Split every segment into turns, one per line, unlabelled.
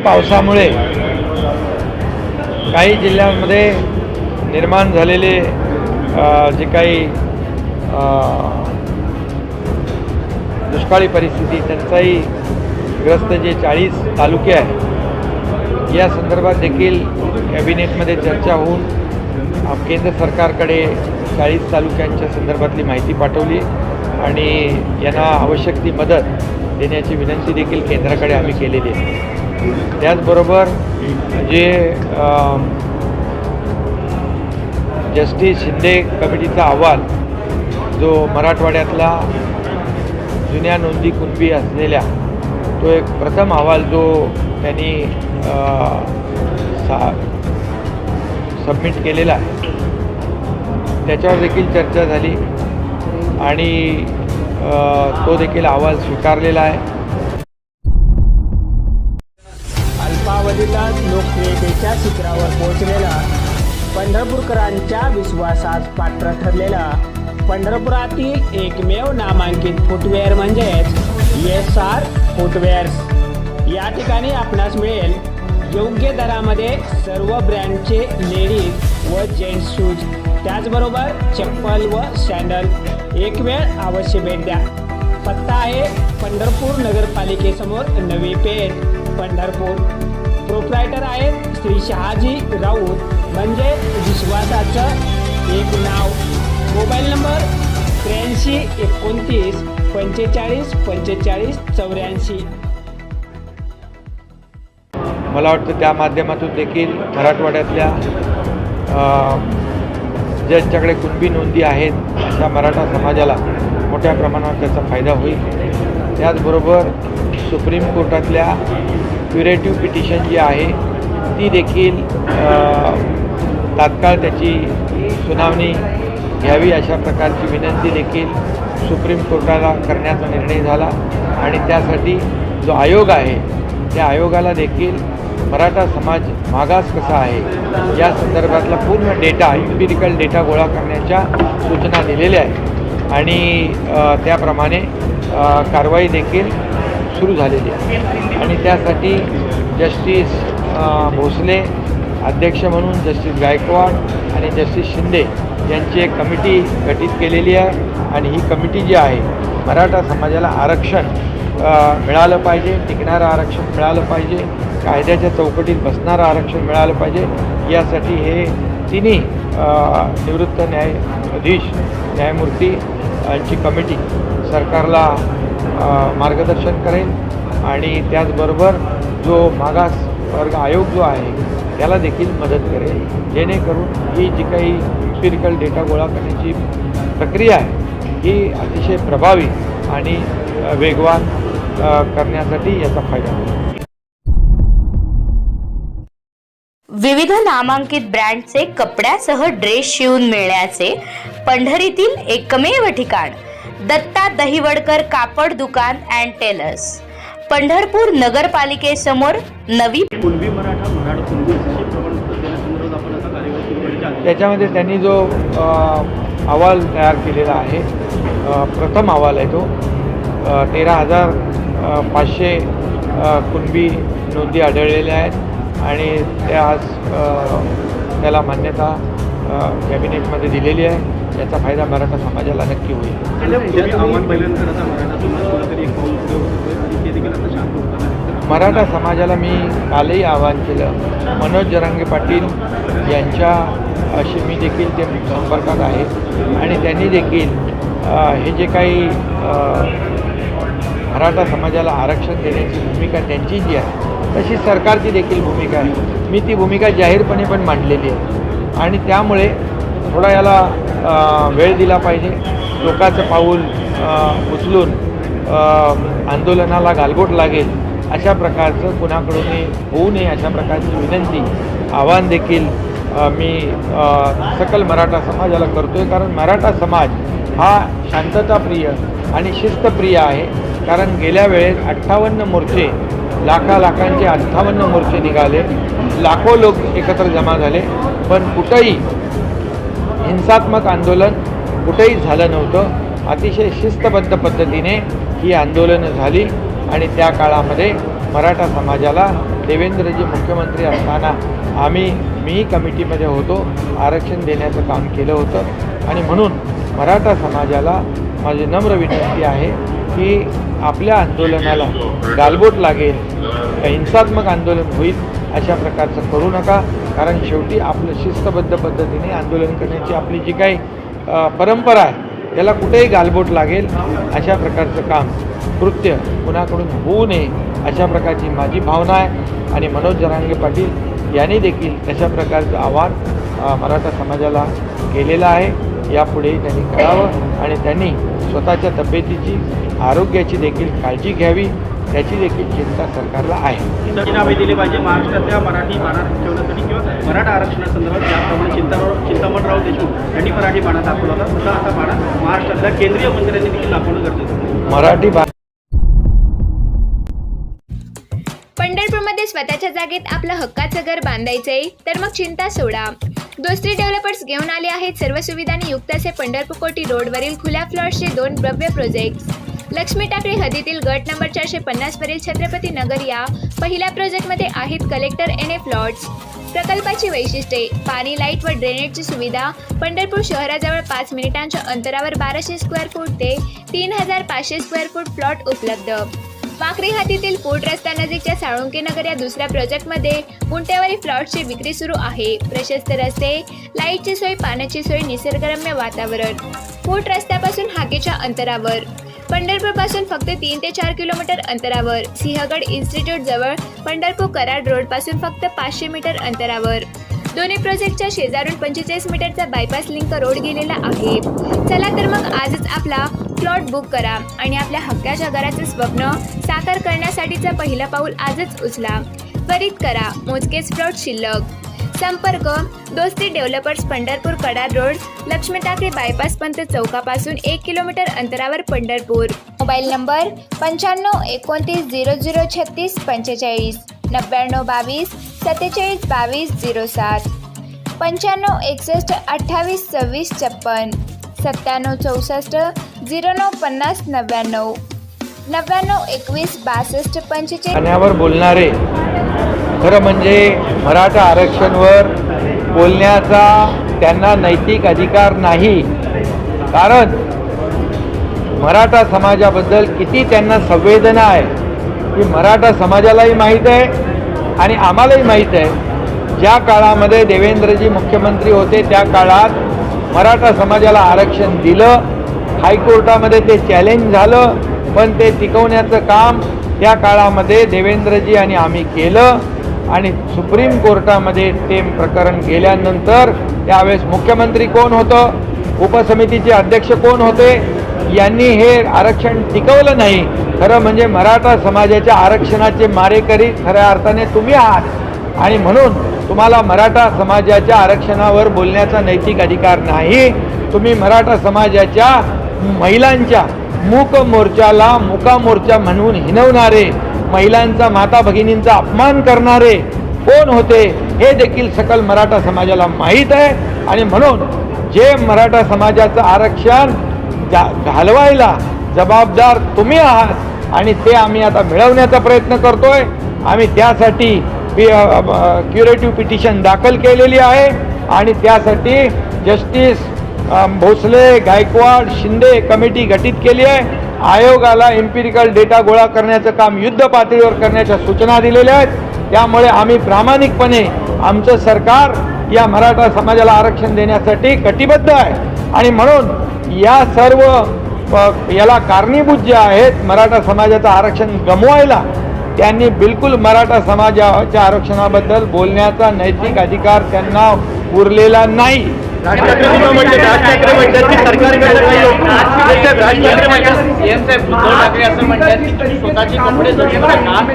पावसामुळे काही जिल्ह्यांमध्ये निर्माण झालेले जे काही दुष्काळी परिस्थिती, टंचाई ग्रस्त जे 40 तालुके आहेत, या संदर्भात देखील कॅबिनेटमध्ये चर्चा होऊन केंद्र सरकारकडे 40 तालुक्यांच्या संदर्भातली माहिती पाठवली आणि यांना आवश्यक ती मदत देण्याची विनंती देखील केंद्राकडे आम्ही केलेली आहे। त्याचबरोबर जे जस्टिस शिंदे कमिटीचा अहवाल, जो मराठवाड्यातला जुन्या नोंदी कुणबी असलेल्या तो एक प्रथम अहवाल जो त्यांनी सबमिट केलेला आहे, त्याच्यावर देखील चर्चा झाली आणि तो देखील अहवाल स्वीकारलेला आहे।
अल्पावधीतच लोकप्रियतेच्या शिखरावर पोहोचलेला, पंढरपूरकरांच्या विश्वासास पात्र ठरलेला पंढरपुरातील एकमेव नामांकित फुटवेअर म्हणजेच एस.आर. फुटवेअर्स। या ठिकाणी आपणास मिळेल योग्य दरामध्ये सर्व ब्रँडचे लेडीज व जेंट्स शूज, त्याचबरोबर चप्पल व सॅन्डल। एक वेळ अवश्य भेट द्या। पत्ता आहे पंढरपूर नगरपालिकेसमोर, नवी पेठ, पंढरपूर। प्रोप्रायटर आहेत श्री शहाजी राऊत, म्हणजे विश्वासाचं एक नाव। Mobile number 83 29 45 45 84।
मला वाटतं त्या माध्यमातून देखील मराठवाड्यातल्या ज्यांच्याकडे कुणबी नोंदी आहेत अशा मराठा समाजाला मोठ्या प्रमाणावर त्याचा फायदा होईल। त्याचबरोबर सुप्रीम कोर्टातल्या क्युरेटिव्ह पिटिशन जी आहे ती देखील तात्काळ त्याची सुनावणी घ्यावी अशा प्रकारची विनंती देखील सुप्रीम कोर्टाला करण्याचा निर्णय झाला आणि त्यासाठी जो आयोग आहे त्या आयोगाला देखील मराठा समाज मागास कसा आहे या संदर्भातला पूर्ण डेटा, एम्पिरिकल डेटा गोळा करण्याच्या सूचना दिलेल्या आहेत आणि त्याप्रमाणे कारवाई देखील सुरू झालेली आहे आणि त्यासाठी जस्टिस भोसले अध्यक्ष म्हणून जस्टिस गायकवाड आणि जस्टिस शिंदे यांची एक कमिटी गठीत केलेली आहे आणि ही कमिटी जी आहे मराठा समाजाला आरक्षण मिळालं पाहिजे, टिकणारं आरक्षण मिळालं पाहिजे, कायद्याच्या चौकटीत बसणारं आरक्षण मिळालं पाहिजे, यासाठी हे तिन्ही निवृत्त न्यायाधीश न्यायमूर्ती यांची कमिटी सरकारला मार्गदर्शन करेल आणि त्याचबरोबर जो मागास वर्ग आयोग जो आहे त्याला देखील मदत करेल, जेणेकरून ही जी काही एम्पिरिकल डेटा गोळा करण्याची प्रक्रिया आहे ही अतिशय प्रभावी आणि वेगवान करण्यासाठी याचा फायदा होईल।
विविध नामांकित ब्रँडचे कपड्यासह ड्रेस शिवून मिळण्याचे पंढरीतील एकमेव ठिकाण दत्ता दहिवडकर कापड दुकान अँड टेलर्स, पंढरपूर नगरपालिकेसमोर, नवी।
कुणबी मराठा मराठा कुणबी असे प्रमाणपत्र देण्यासंदर्भात आपण आता कार्यवाही सुरू करण्याची आहे।
त्याच्यामध्ये त्यांनी जो अहवाल तयार केलेला आहे, प्रथम अहवाल आहे तो 13,500 कुणबी नोंदी आढळलेल्या आहेत आणि त्या आज त्याला मान्यता कॅबिनेटमध्ये दिलेली आहे। याचा फायदा मराठा समाजाला नक्की होईल। मराठा समाजाला मी कालही आवाहन केलं, मनोज जरांगे पाटील यांच्या अशी मी देखील ते संपर्कात आहे आणि त्यांनी देखील हे जे काही मराठा समाजाला आरक्षण देण्याची भूमिका त्यांची जी आहे तशी सरकारची देखील भूमिका आहे, मी ती भूमिका जाहीरपणे पण मांडलेली आहे आणि त्यामुळे थोडा याला वेळ दिला पाहिजे। लोकांचं पाऊल उचलून आंदोलनाला गालबोट लागेल अशा प्रकारचं कुणाकडूनही होऊ नये अशा प्रकारची विनंती, आव्हान देखील मी सकल मराठा समाजाला करतोय। कारण मराठा समाज हा शांतताप्रिय आणि शिस्तप्रिय आहे। कारण गेल्या वेळेस 58 मोर्चे, लाखांचे 58 मोर्चे निघाले, लाखो लोक एकत्र जमा झाले, पण कुठंही हिंसात्मक आंदोलन कुठेही झालं नव्हतं। अतिशय शिस्तबद्ध पद्धतीने ही आंदोलनं झाली आणि त्या काळामध्ये मराठा समाजाला देवेंद्रजी मुख्यमंत्री असताना मीही कमिटीमध्ये होतो, आरक्षण देण्याचं काम केलं होतं. आणि म्हणून मराठा समाजाला माझी नम्र विनंती आहे की आपल्या आंदोलनाला गालबोट लागेल, हिंसात्मक आंदोलन होईल अशा प्रकारचं करू नका. कारण शेवटी आपलं शिस्तबद्ध पद्धतीने आंदोलन करण्याची आपली जी काही परंपरा आहे त्याला कुठेही गालबोट लागेल अशा प्रकारचं काम कृत्य कुणाकडून होऊ नये अशा प्रकारची माझी भावना आहे. आणि मनोज जरांगे पाटील यांनी देखील तशा प्रकारचं आव्हान मराठा समाजाला केलेलं आहे. यापुढेही त्यांनी करावं आणि त्यांनी स्वतःच्या तब्येतीची, आरोग्याची देखील काळजी घ्यावी, त्याची देखील चिंता सरकारला आहे.
राजीनामे दिले पाहिजे महाराष्ट्रातल्या मराठी बाणा ठेवण्यासाठी किंवा मराठा आरक्षणासंदर्भात ज्याप्रमाणे चिंतामणराव देशमुख यांनी मराठी बाणा दाखवला होता तसा आता बाणा महाराष्ट्रातल्या केंद्रीय मंत्र्यांनी देखील दाखवणं गरजेचं आहे.
मराठी
पंढरपूरमध्ये स्वतःच्या जागेत आपलं हक्काचं घर बांधायचंय तर मग चिंता सोडा. दोस्ती डेव्हलपर्स घेऊन आले आहेत सर्व सुविधांनी युक्त असे पंढरपूर कोटी रोडवरील खुल्या फ्लॉट्सचे 2 भव्य प्रोजेक्ट्स. लक्ष्मी टाकळी हद्दीतील गट नंबर 450 वरील छत्रपती नगर या पहिल्या प्रोजेक्टमध्ये आहेत कलेक्टर NA फ्लॉट्स. प्रकल्पाची वैशिष्ट्ये: पाणी, लाईट व ड्रेनेजची सुविधा. पंढरपूर शहराजवळ 5 मिनिटांच्या अंतरावर 1200 स्क्वेअर फूट ते 3500 स्क्वेअर फूट प्लॉट उपलब्ध. वाखरी हद्दीतील कोट रस्ता नजीकच्या साळुंके नगर या दुसऱ्या प्रोजेक्टमध्ये गुंठेवारी फ्लॉट्सची विक्री सुरू आहे. प्रशस्त रस्ते, लाईटची सोय, पाण्याची सोय, निसर्गरम्य वातावरण. कोट रस्त्यापासून हाकेच्या अंतरावर. पंढरपूरपासून फक्त 3 ते 4 किलोमीटर अंतरावर. सिंहगड इन्स्टिट्यूट जवळ. पंढरपूर कराड रोडपासून फक्त 500 मीटर अंतरावर. दोन्ही प्रोजेक्टच्या शेजारून 45 मीटरचा बायपास लिंक रोड गेलेला आहे. चला तर मग आजच आपला प्लॉट बुक करा आणि आपल्या हक्काच्या घराचं स्वप्न साकार करण्यासाठीचं पहिलं पाऊल आजच उचला. त्वरित करा, मोजकेच प्लॉट शिल्लक. संपर्क: दोस्ती developers, Pandharpur Karad road, Lakshmi Takli bypass Pant चौकापासून 1 किलोमीटर अंतरावर पंढरपूर. Mobile number 95 29 00 36 45, 99 22 47 22 07, 95 61 28 26 56, 97 64 09 50 99, 99 21 62 45.
पाण्यावर बोलणारे खरं म्हणजे मराठा आरक्षणवर बोलण्याचा त्यांना नैतिक अधिकार नाही. कारण मराठा समाजाबद्दल किती त्यांना संवेदना आहे ही मराठा समाजालाही माहीत आहे आणि आम्हालाही माहीत आहे. ज्या काळामध्ये देवेंद्रजी मुख्यमंत्री होते त्या काळात मराठा समाजाला आरक्षण दिलं. हायकोर्टामध्ये ते चॅलेंज झालं, पण ते टिकवण्याचं काम त्या काळामध्ये देवेंद्रजी आणि आम्ही केलं. आणि सुप्रीम कोर्टामध्ये ते प्रकरण गेल्यानंतर त्यावेळेस मुख्यमंत्री कोण होतं, उपसमितीचे अध्यक्ष कोण होते, यांनी हे आरक्षण टिकवलं नाही. खरं म्हणजे मराठा समाजाच्या आरक्षणाचे मारेकरी खऱ्या अर्थाने तुम्ही आहात आणि म्हणून तुम्हाला मराठा समाजाच्या आरक्षणावर बोलण्याचा नैतिक अधिकार नाही. तुम्ही मराठा समाजाच्या महिलांच्या मूक मोर्चाला मुका मोर्चा म्हणून हिणवणारे, महिलांचा, माता भगिनींचा अपमान करणारे कोण होते हे देखील सकल मराठा समाजाला माहीत आहे. आणि म्हणून जे मराठा समाजाचं आरक्षण घालवायला जबाबदार तुम्ही आहात आणि ते आम्ही आता मिळवण्याचा प्रयत्न करतोय. आम्ही त्यासाठी क्युरेटिव्ह पिटिशन दाखल केलेली आहे आणि त्यासाठी जस्टिस भोसले, गायकवाड, शिंदे कमिटी गठीत केली आहे. आयोगाला एम्पिरिकल डेटा गोळा करण्याचं काम युद्ध पातळीवर करण्याच्या सूचना दिलेल्या आहेत. त्यामुळे आम्ही प्रामाणिकपणे आमचं सरकार या मराठा समाजाला आरक्षण देण्यासाठी कटिबद्ध आहे. आणि म्हणून या सर्व याला कारणीभूत जे आहेत मराठा समाजाचं आरक्षण गमवायला, त्यांनी बिलकुल मराठा समाजाच्या आरक्षणाबद्दल बोलण्याचा नैतिक अधिकार त्यांना उरलेला नाही.
राज ठाकरे म्हणतात की सरकारकडे काही राज ठाकरे म्हणतात सीएम साहेब उद्धव ठाकरे असं म्हणतात की स्वतःचे कपडे जसे आमची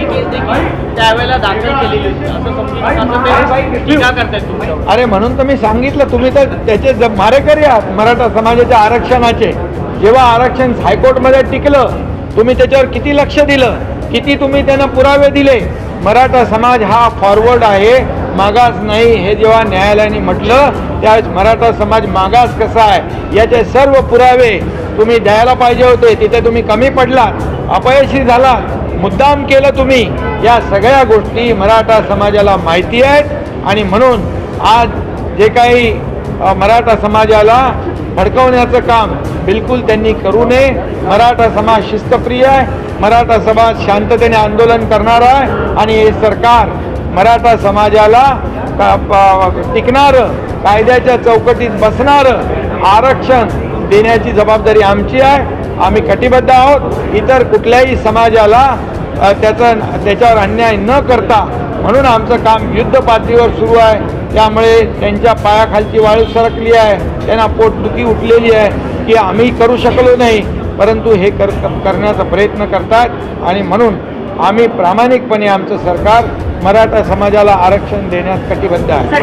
केस देखील त्यावेळेला दाखल केलेली होती असं समजून असं ते टीका करतायत तुमच्यावर.
अरे म्हणून तर मी सांगितलं, तुम्ही तर त्याचे मारेकरी आहात मराठा समाजाच्या आरक्षणाचे. जेव्हा आरक्षण हायकोर्टमध्ये टिकलं तुम्ही त्याच्यावर किती लक्ष दिलं, किती तुम्ही त्यांना पुरावे दिले. मराठा समाज हा फॉरवर्ड आहे, मागास नाही. हे जेव्हा न्यायालयाने म्हटलं त्यावेळेस मराठा समाज मागास कसा आहे याचे सर्व पुरावे तुम्ही द्यायला पाहिजे होते. तिथे तुम्ही कमी पडलात, अपयशी झालात. मुद्दाम केलं तुम्ही, या सगळ्या गोष्टी मराठा समाजाला माहिती आहेत आणि म्हणून आज जे काही मराठा समाजाला भडकवण्याचं काम बिलकुल त्यांनी करू नये. मराठा समाज शिस्तप्रिय आहे, मराठा समाज शांततेने आंदोलन करणार आहे आणि हे सरकार मराठा समाजाला टिकणारं, कायद्याच्या चौकटीत बसणारं आरक्षण देण्याची जबाबदारी आमची आहे. आम्ही कटिबद्ध आहोत इतर कुठल्याही समाजाला त्याच्यावर अन्याय न करता. म्हणून आमचं काम युद्ध पातळीवर सुरू आहे. त्यामुळे त्यांच्या पायाखालची वाळू सरकली आहे, त्यांना पोटदुखी उठलेली आहे की आम्ही करू शकलो नाही, परंतु हे करण्याचा प्रयत्न करतात आणि म्हणून आम्ही प्रामाणिकपणे आमचं सरकार मराठा समाजाला आरक्षण देण्यास कटिबद्ध आहे.